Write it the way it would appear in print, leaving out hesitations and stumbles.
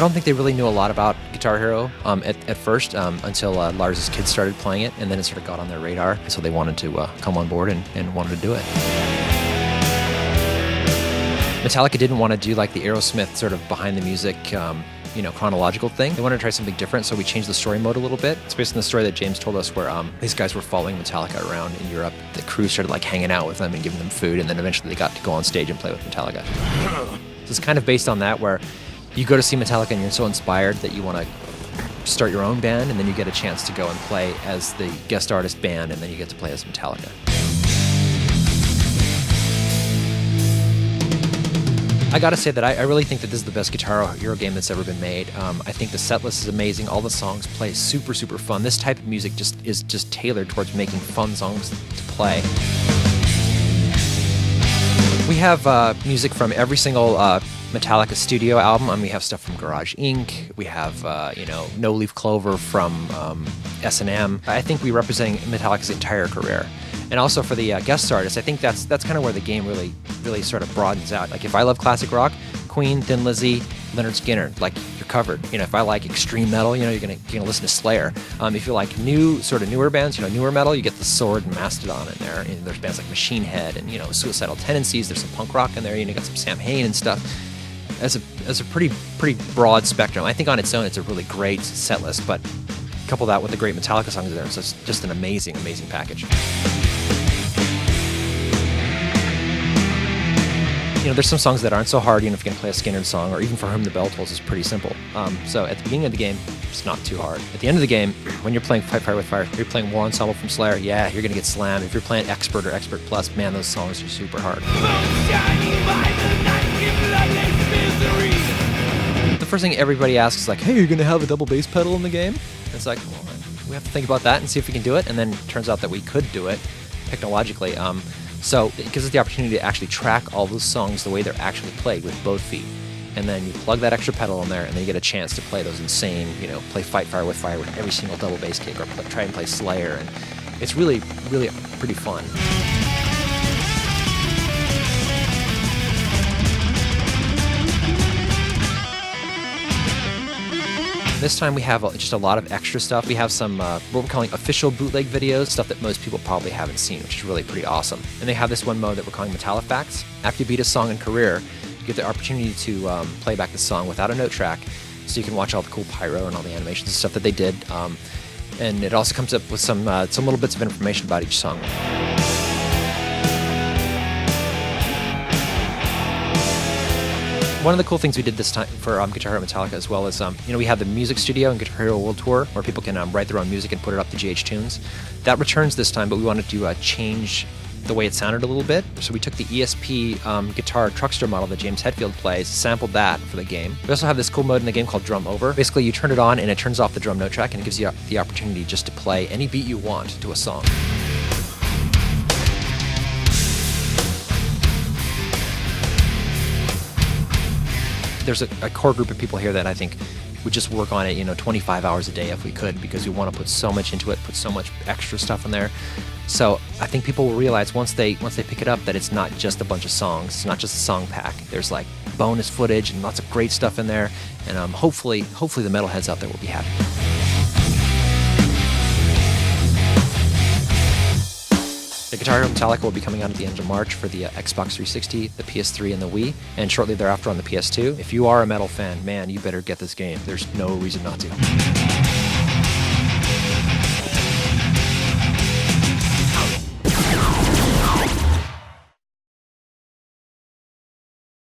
don't think they really knew a lot about Guitar Hero at first until Lars's kids started playing it, and then it sort of got on their radar. So they wanted to come on board and wanted to do it. Metallica didn't want to do like the Aerosmith sort of behind the music, chronological thing. They wanted to try something different, so we changed the story mode a little bit. It's based on the story that James told us where these guys were following Metallica around in Europe. The crew started like hanging out with them and giving them food, and then eventually they got to go on stage and play with Metallica. So it's kind of based on that, where you go to see Metallica and you're so inspired that you want to start your own band, and then you get a chance to go and play as the guest artist band, and then you get to play as Metallica. I gotta say that I really think that this is the best Guitar Hero game that's ever been made. I think the set list is amazing. All the songs play super, super fun. This type of music is just tailored towards making fun songs to play. We have music from every single Metallica studio album. We have stuff from Garage Inc. We have, No Leaf Clover from S&M. I think we're representing Metallica's entire career. And also for the guest artists, I think that's kind of where the game really sort of broadens out. Like if I love classic rock, Queen, Thin Lizzy, Lynyrd Skynyrd, like you're covered. If I like extreme metal, you're gonna listen to Slayer. If you like newer bands, newer metal, you get the Sword and Mastodon in there. And there's bands like Machine Head and Suicidal Tendencies. There's some punk rock in there. You got some Sam Hain and stuff. As a pretty broad spectrum. I think on its own it's a really great set list, but couple that with the great Metallica songs in there, so it's just an amazing package. There's some songs that aren't so hard, if you're going to play a Skynyrd song, or even For Whom the Bell Tolls is pretty simple. So at the beginning of the game, it's not too hard. At the end of the game, when you're playing Fight Fire with Fire, you're playing War Ensemble from Slayer, yeah, you're going to get slammed. If you're playing Expert or Expert Plus, man, those songs are super hard. The first thing everybody asks is like, hey, are you going to have a double bass pedal in the game? And it's like, well, we have to think about that and see if we can do it. And then it turns out that we could do it technologically. So it gives us the opportunity to actually track all those songs the way they're actually played with both feet. And then you plug that extra pedal in there, and then you get a chance to play those insane, play Fight Fire with Fire with every single double bass kick, or try and play Slayer. And it's really, really pretty fun. This time we have just a lot of extra stuff. We have some what we're calling official bootleg videos, stuff that most people probably haven't seen, which is really pretty awesome. And they have this one mode that we're calling Metallifacts. After you beat a song in career, you get the opportunity to play back the song without a note track, so you can watch all the cool pyro and all the animations and stuff that they did. And it also comes up with some little bits of information about each song. One of the cool things we did this time for Guitar Hero Metallica as well is, we have the music studio and Guitar Hero World Tour where people can write their own music and put it up to GH Tunes. That returns this time, but we wanted to change the way it sounded a little bit. So we took the ESP guitar truckster model that James Hetfield plays, sampled that for the game. We also have this cool mode in the game called Drum Over. Basically, you turn it on and it turns off the drum note track and it gives you the opportunity just to play any beat you want to a song. There's a core group of people here that I think would just work on it, 25 hours a day if we could, because we want to put so much into it, put so much extra stuff in there. So I think people will realize once they pick it up that it's not just a bunch of songs, it's not just a song pack. There's like bonus footage and lots of great stuff in there, and hopefully the metalheads out there will be happy. The Guitar Hero Metallica will be coming out at the end of March for the Xbox 360, the PS3, and the Wii, and shortly thereafter on the PS2. If you are a metal fan, man, you better get this game. There's no reason not to.